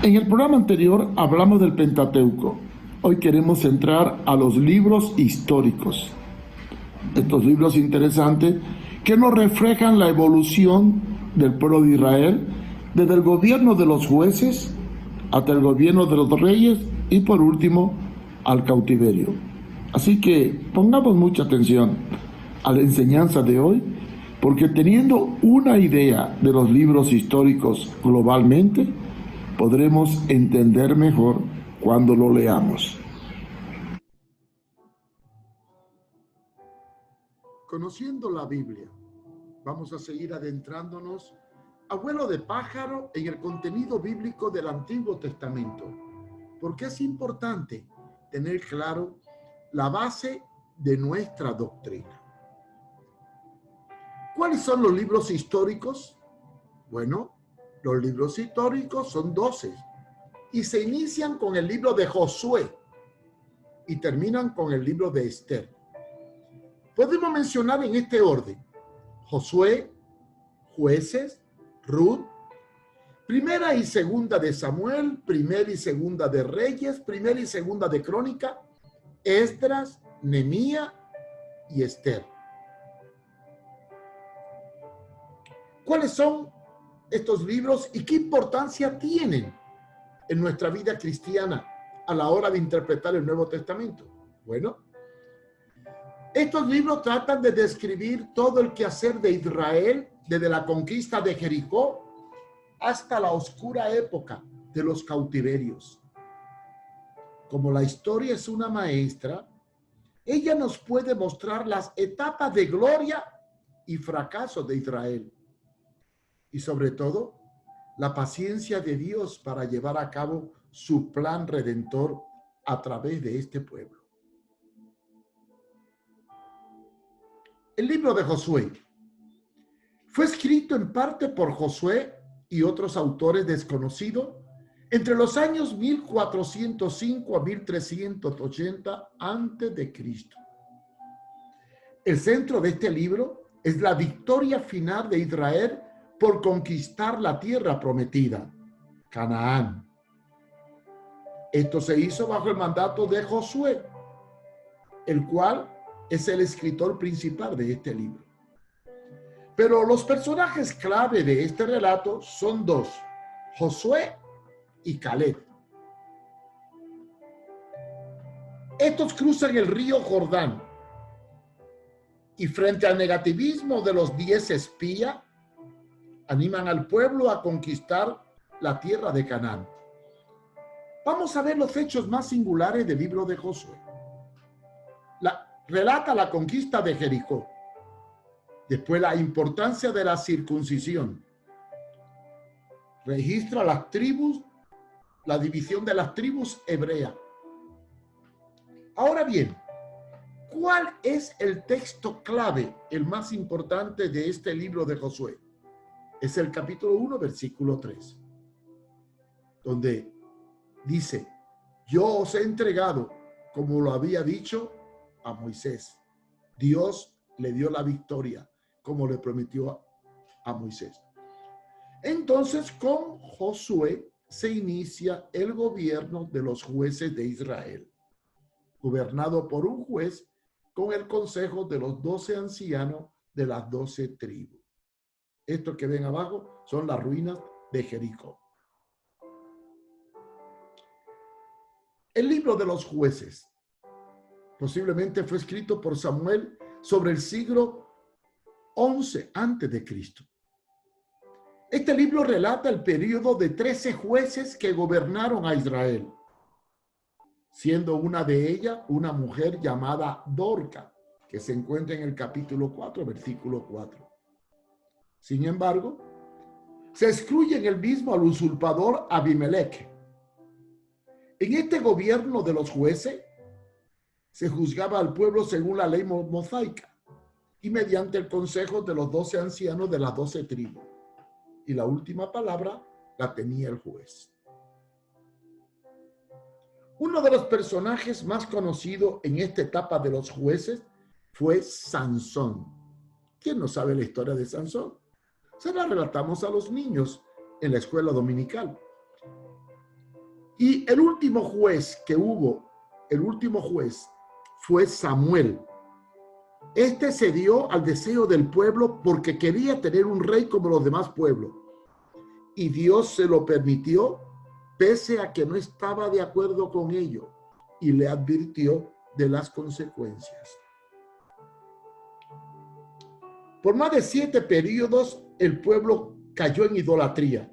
En el programa anterior hablamos del Pentateuco. Hoy queremos entrar a los libros históricos. Estos libros interesantes que nos reflejan la evolución del pueblo de Israel desde el gobierno de los jueces hasta el gobierno de los reyes y por último al cautiverio. Así que pongamos mucha atención a la enseñanza de hoy, porque teniendo una idea de los libros históricos globalmente, podremos entender mejor cuando lo leamos. Conociendo la Biblia, vamos a seguir adentrándonos a vuelo de pájaro en el contenido bíblico del Antiguo Testamento, porque es importante tener claro la base de nuestra doctrina. ¿Cuáles son los libros históricos? Bueno, los libros históricos son 12 y se inician con el libro de Josué y terminan con el libro de Esther. Podemos mencionar en este orden: Josué, Jueces, Ruth, Primera y Segunda de Samuel, Primera y Segunda de Reyes, Primera y Segunda de Crónica, Esdras, Nehemías y Esther. ¿Cuáles son estos libros y qué importancia tienen en nuestra vida cristiana a la hora de interpretar el Nuevo Testamento? Bueno, estos libros tratan de describir todo el quehacer de Israel desde la conquista de Jericó hasta la oscura época de los cautiverios. Como la historia es una maestra, ella nos puede mostrar las etapas de gloria y fracaso de Israel. Y sobre todo, la paciencia de Dios para llevar a cabo su plan redentor a través de este pueblo. El libro de Josué fue escrito en parte por Josué y otros autores desconocidos entre los años 1405 a 1380 a.C. El centro de este libro es la victoria final de Israel por conquistar la tierra prometida, Canaán. Esto se hizo bajo el mandato de Josué, el cual es el escritor principal de este libro. Pero los personajes clave de este relato son dos: Josué y Caleb. Estos cruzan el río Jordán y frente al negativismo de los 10 espías, animan al pueblo a conquistar la tierra de Canaán. Vamos a ver los hechos más singulares del libro de Josué. Relata la conquista de Jericó, después la importancia de la circuncisión, registra las tribus, la división de las tribus hebreas. Ahora bien, ¿cuál es el texto clave, el más importante de este libro de Josué? Es el capítulo 1, versículo 3, donde dice: yo os he entregado, como lo había dicho a Moisés. Dios le dio la victoria, como le prometió a Moisés. Entonces, con Josué se inicia el gobierno de los jueces de Israel, gobernado por un juez con el consejo de los 12 ancianos de las 12 tribus. Esto que ven abajo son las ruinas de Jericó. El libro de los jueces posiblemente fue escrito por Samuel sobre el siglo XI a.C. Este libro relata el periodo de 13 jueces que gobernaron a Israel, siendo una de ellas una mujer llamada Dorca, que se encuentra en el capítulo 4, versículo 4. Sin embargo, se excluye en el mismo al usurpador Abimelech. En este gobierno de los jueces se juzgaba al pueblo según la ley mosaica y mediante el consejo de los 12 ancianos de las 12 tribus. Y la última palabra la tenía el juez. Uno de los personajes más conocidos en esta etapa de los jueces fue Sansón. ¿Quién no sabe la historia de Sansón? Se la relatamos a los niños en la escuela dominical. Y el último juez que hubo, el último juez fue Samuel. Este cedió al deseo del pueblo porque quería tener un rey como los demás pueblos. Y Dios se lo permitió, pese a que no estaba de acuerdo con ello, y le advirtió de las consecuencias. Por más de 7 periodos, el pueblo cayó en idolatría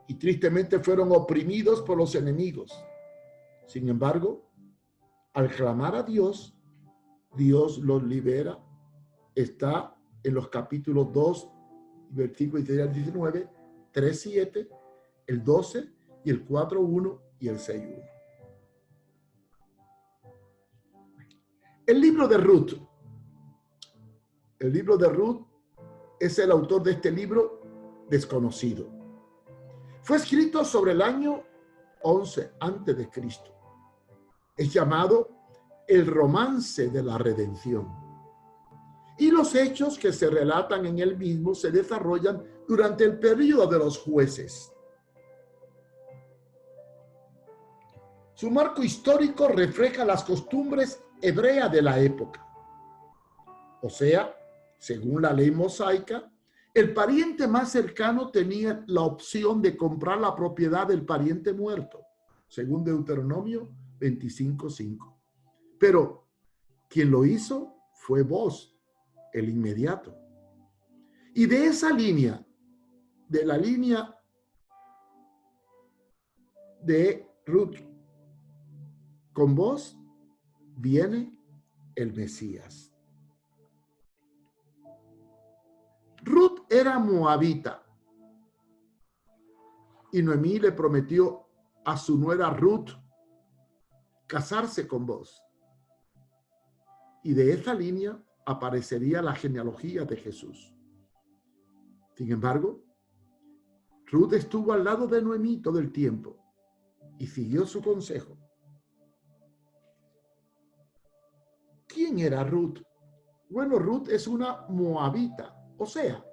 y tristemente fueron oprimidos por los enemigos. Sin embargo, al clamar a Dios, Dios los libera. Está en los capítulos 2, versículos 16 al 19, 3:7, el 12 y el 4:1 y el 6:1. El libro de Ruth. El libro de Ruth es el autor de este libro desconocido. Fue escrito sobre el año 11 antes de Cristo. Es llamado el romance de la redención. Y los hechos que se relatan en él mismo se desarrollan durante el periodo de los jueces. Su marco histórico refleja las costumbres hebreas de la época. O sea, según la ley mosaica, el pariente más cercano tenía la opción de comprar la propiedad del pariente muerto, según Deuteronomio 25:5. Pero quien lo hizo fue Booz, el inmediato. Y de esa línea, de la línea de Ruth con Booz, viene el Mesías. Ruth era moabita y Noemí le prometió a su nuera Ruth casarse con Booz. Y de esa línea aparecería la genealogía de Jesús. Sin embargo, Ruth estuvo al lado de Noemí todo el tiempo y siguió su consejo. ¿Quién era Ruth? Bueno, Ruth es una moabita, o sea,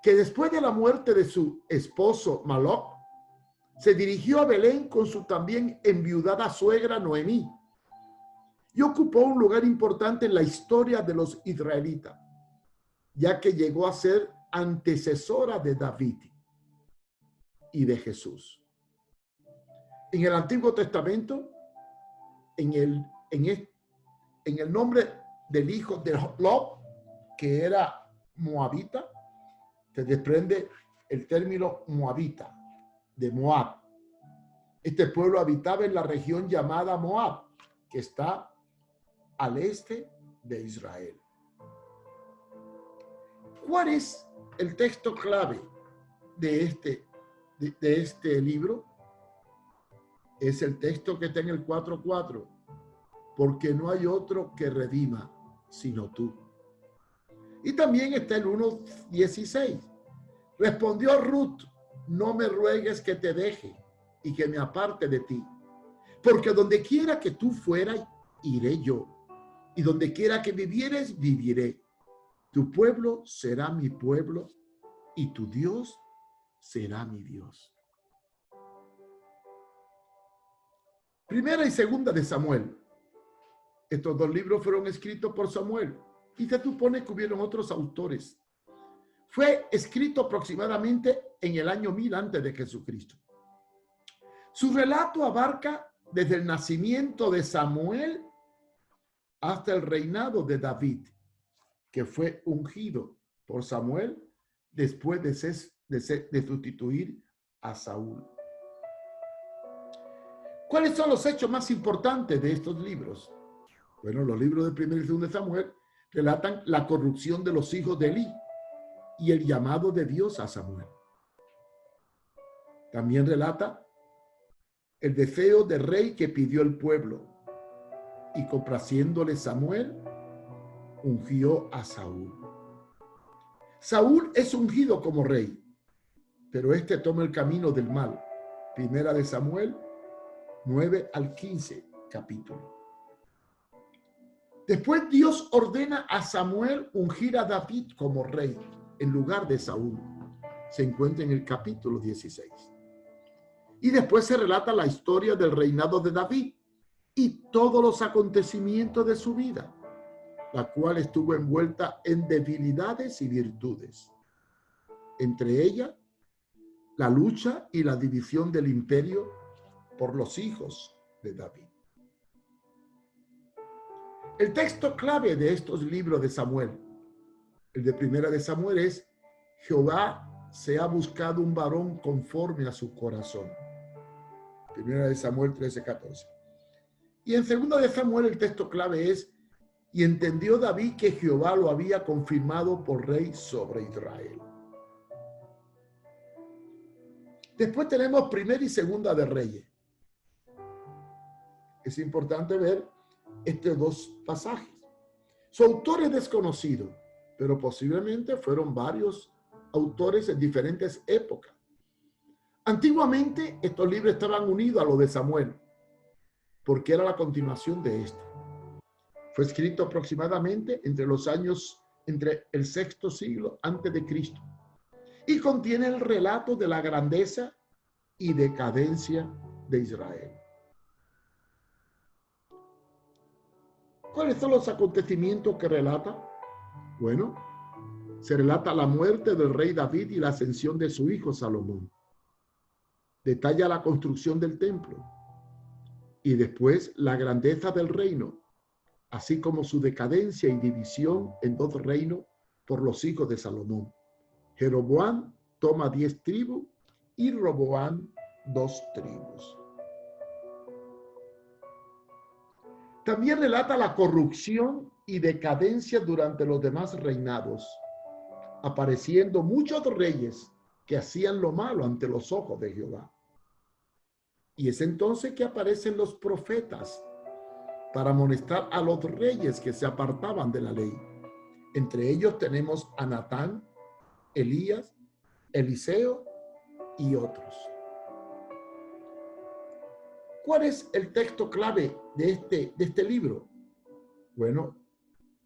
que después de la muerte de su esposo Maloc, se dirigió a Belén con su también enviudada suegra Noemí y ocupó un lugar importante en la historia de los israelitas, ya que llegó a ser antecesora de David y de Jesús. En el Antiguo Testamento, en el nombre del hijo de Lot, que era moabita, se desprende el término moabita, de Moab. Este pueblo habitaba en la región llamada Moab, que está al este de Israel. ¿Cuál es el texto clave de este libro? Es el texto que está en el 4:4, porque no hay otro que redima sino tú. Y también está el 1:16. Respondió Ruth: no me ruegues que te deje y que me aparte de ti, porque donde quiera que tú fueras, iré yo, y donde quiera que vivieres, viviré. Tu pueblo será mi pueblo, y tu Dios será mi Dios. Primera y segunda de Samuel. Estos 2 libros fueron escritos por Samuel, y se supone que hubieron otros autores. Fue escrito aproximadamente en el año 1000 antes de Jesucristo. Su relato abarca desde el nacimiento de Samuel hasta el reinado de David, que fue ungido por Samuel después de sustituir a Saúl. ¿Cuáles son los hechos más importantes de estos libros? Bueno, los libros de 1 y 2 de Samuel relatan la corrupción de los hijos de Elí y el llamado de Dios a Samuel. También relata el deseo de rey que pidió el pueblo, y complaciéndole Samuel, ungió a Saúl. Saúl es ungido como rey, pero este toma el camino del mal. Primera de Samuel 9 al 15 capítulo. Después Dios ordena a Samuel ungir a David como rey en lugar de Saúl. Se encuentra en el capítulo 16. Y después se relata la historia del reinado de David y todos los acontecimientos de su vida, la cual estuvo envuelta en debilidades y virtudes. Entre ellas, la lucha y la división del imperio por los hijos de David. El texto clave de estos libros de Samuel, el de Primera de Samuel, es: Jehová se ha buscado un varón conforme a su corazón. Primera de Samuel 13:14. Y en Segunda de Samuel el texto clave es: y entendió David que Jehová lo había confirmado por rey sobre Israel. Después tenemos Primera y Segunda de Reyes. Es importante ver estos dos pasajes. Su autor es desconocido, pero posiblemente fueron varios autores en diferentes épocas. Antiguamente estos libros estaban unidos a los de Samuel, porque era la continuación de este. Fue escrito aproximadamente entre el sexto siglo antes de Cristo y contiene el relato de la grandeza y decadencia de Israel. ¿Cuáles son los acontecimientos que relata? Bueno, se relata la muerte del rey David y la ascensión de su hijo Salomón. Detalla la construcción del templo y después la grandeza del reino, así como su decadencia y división en dos reinos por los hijos de Salomón. Jeroboam toma 10 tribus y Roboam 2 tribus. También relata la corrupción y decadencia durante los demás reinados, apareciendo muchos reyes que hacían lo malo ante los ojos de Jehová. Y es entonces que aparecen los profetas para amonestar a los reyes que se apartaban de la ley. Entre ellos tenemos a Natán, Elías, Eliseo y otros. ¿Cuál es el texto clave de este libro? Bueno,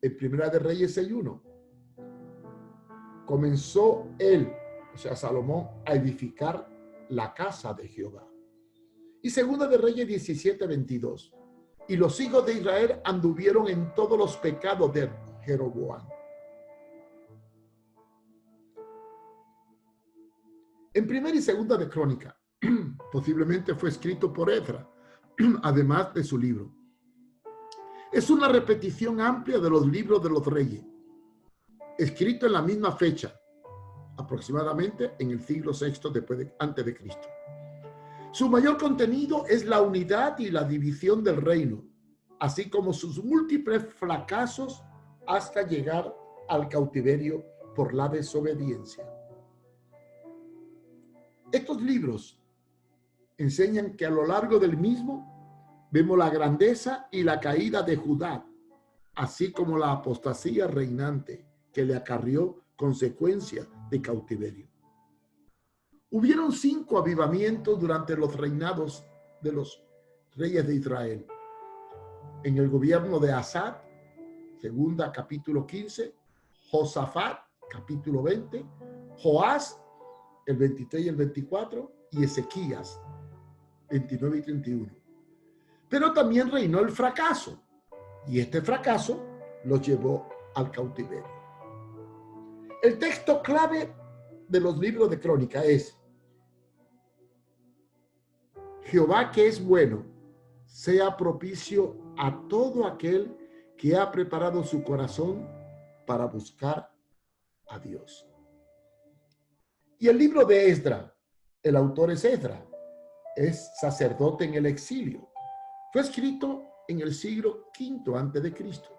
en Primera de Reyes 6:1. Comenzó él, o sea, Salomón, a edificar la casa de Jehová. Y Segunda de Reyes 17:22. Y los hijos de Israel anduvieron en todos los pecados de Jeroboam. En Primera y Segunda de Crónica, posiblemente fue escrito por Ezra, además de su libro. Es una repetición amplia de los libros de los reyes, escrito en la misma fecha, aproximadamente en el siglo VI antes de Cristo. Su mayor contenido es la unidad y la división del reino, así como sus múltiples fracasos hasta llegar al cautiverio por la desobediencia. Estos libros enseñan que a lo largo del mismo vemos la grandeza y la caída de Judá, así como la apostasía reinante que le acarrió consecuencia de cautiverio. Hubieron 5 avivamientos durante los reinados de los reyes de Israel. En el gobierno de Asa, segunda capítulo 15, Josafat, capítulo 20, Joás, el 23 y el 24, y Ezequías, 29 y 31. Pero también reinó el fracaso, y este fracaso los llevó al cautiverio. El texto clave de los libros de Crónica es: Jehová, que es bueno, sea propicio a todo aquel que ha preparado su corazón para buscar a Dios. Y el libro de Esdras, el autor es Esdras, es sacerdote en el exilio. Fue escrito en el siglo V antes de Cristo.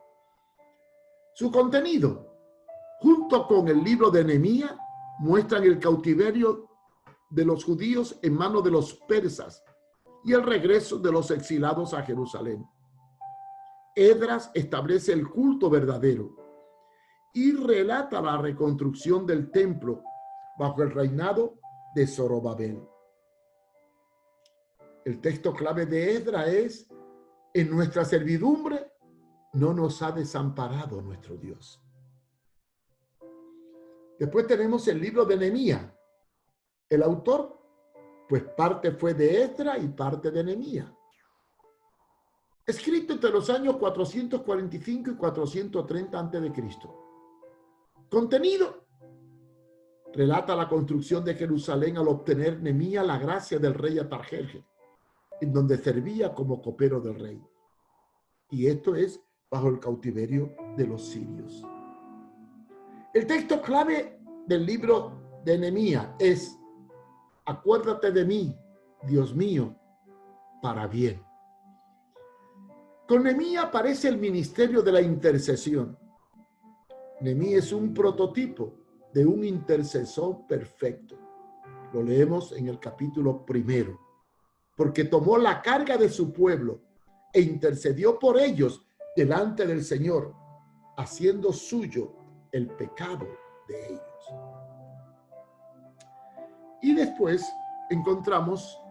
Su contenido, junto con el libro de Nehemías, muestran el cautiverio de los judíos en manos de los persas y el regreso de los exilados a Jerusalén. Esdras establece el culto verdadero y relata la reconstrucción del templo bajo el reinado de Zorobabel. El texto clave de Esdras es: en nuestra servidumbre no nos ha desamparado nuestro Dios. Después tenemos el libro de Nehemías. El autor pues parte fue de Esdras y parte de Nehemías. Escrito entre los años 445 y 430 a.C. Contenido: relata la construcción de Jerusalén al obtener Nehemías la gracia del rey Atarjerjes, en donde servía como copero del rey. Y esto es bajo el cautiverio de los sirios. El texto clave del libro de Nehemías es: acuérdate de mí, Dios mío, para bien. Con Nehemías aparece el ministerio de la intercesión. Nehemías es un prototipo de un intercesor perfecto. Lo leemos en el capítulo 1, porque tomó la carga de su pueblo e intercedió por ellos delante del Señor, haciendo suyo el pecado de ellos. Y después encontramos,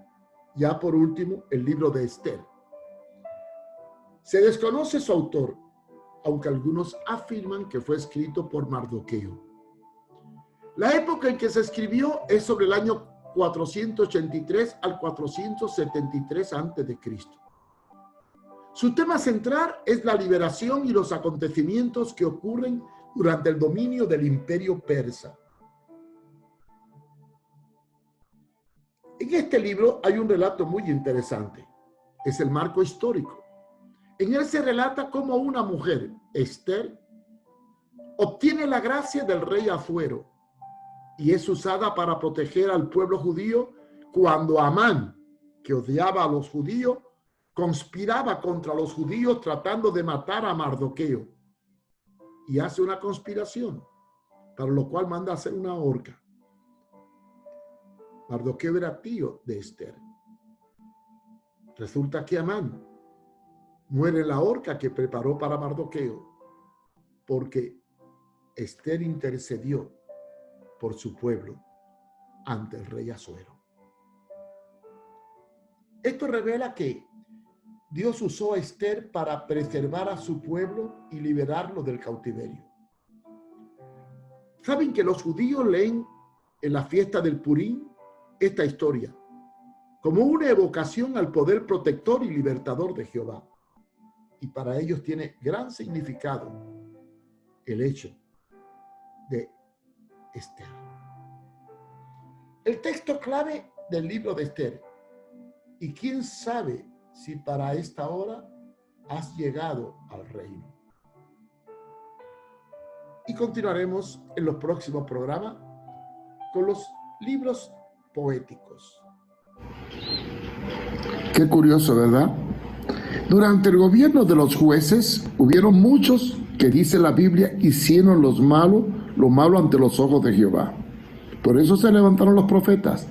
ya por último, el libro de Esther. Se desconoce su autor, aunque algunos afirman que fue escrito por Mardoqueo. La época en que se escribió es sobre el año 483 al 473 a.C. Su tema central es la liberación y los acontecimientos que ocurren durante el dominio del imperio persa. En este libro hay un relato muy interesante. Es el marco histórico. En él se relata cómo una mujer, Esther, obtiene la gracia del rey Asuero y es usada para proteger al pueblo judío cuando Amán, que odiaba a los judíos, conspiraba contra los judíos tratando de matar a Mardoqueo, y hace una conspiración, para lo cual manda a hacer una horca. Mardoqueo era tío de Esther. Resulta que Amán muere en la horca que preparó para Mardoqueo, porque Esther intercedió por su pueblo ante el rey Asuero. Esto revela que Dios usó a Esther para preservar a su pueblo y liberarlo del cautiverio. ¿Saben que los judíos leen en la fiesta del Purim esta historia como una evocación al poder protector y libertador de Jehová? Y para ellos tiene gran significado el hecho de Esther. El texto clave del libro de Esther. Y quién sabe si para esta hora has llegado al reino. Y continuaremos en los próximos programas con los libros poéticos. Qué curioso, ¿verdad? Durante el gobierno de los jueces, hubieron muchos que, dice la Biblia, hicieron lo malo ante los ojos de Jehová. Por eso se levantaron los profetas,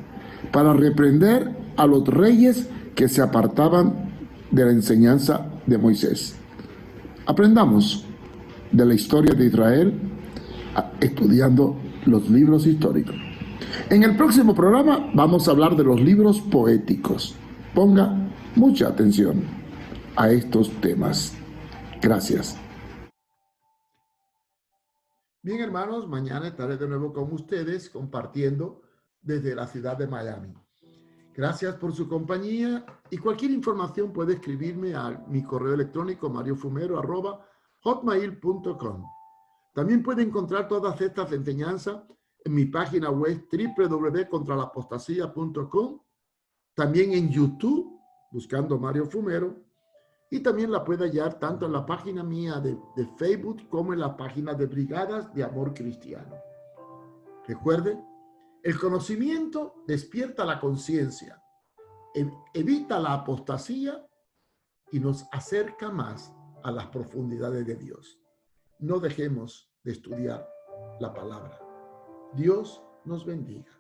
para reprender a los reyes que se apartaban de la enseñanza de Moisés. Aprendamos de la historia de Israel estudiando los libros históricos. En el próximo programa vamos a hablar de los libros poéticos. Ponga mucha atención a estos temas. Gracias. Bien, hermanos, mañana estaré de nuevo con ustedes compartiendo desde la ciudad de Miami. Gracias por su compañía y cualquier información puede escribirme a mi correo electrónico mariofumero@hotmail.com. También puede encontrar todas estas enseñanzas en mi página web www.contralapostasía.com, también en YouTube buscando Mario Fumero, y también la puede hallar tanto en la página mía de Facebook como en la página de Brigadas de Amor Cristiano. Recuerde, el conocimiento despierta la conciencia, evita la apostasía y nos acerca más a las profundidades de Dios. No dejemos de estudiar la palabra. Dios nos bendiga.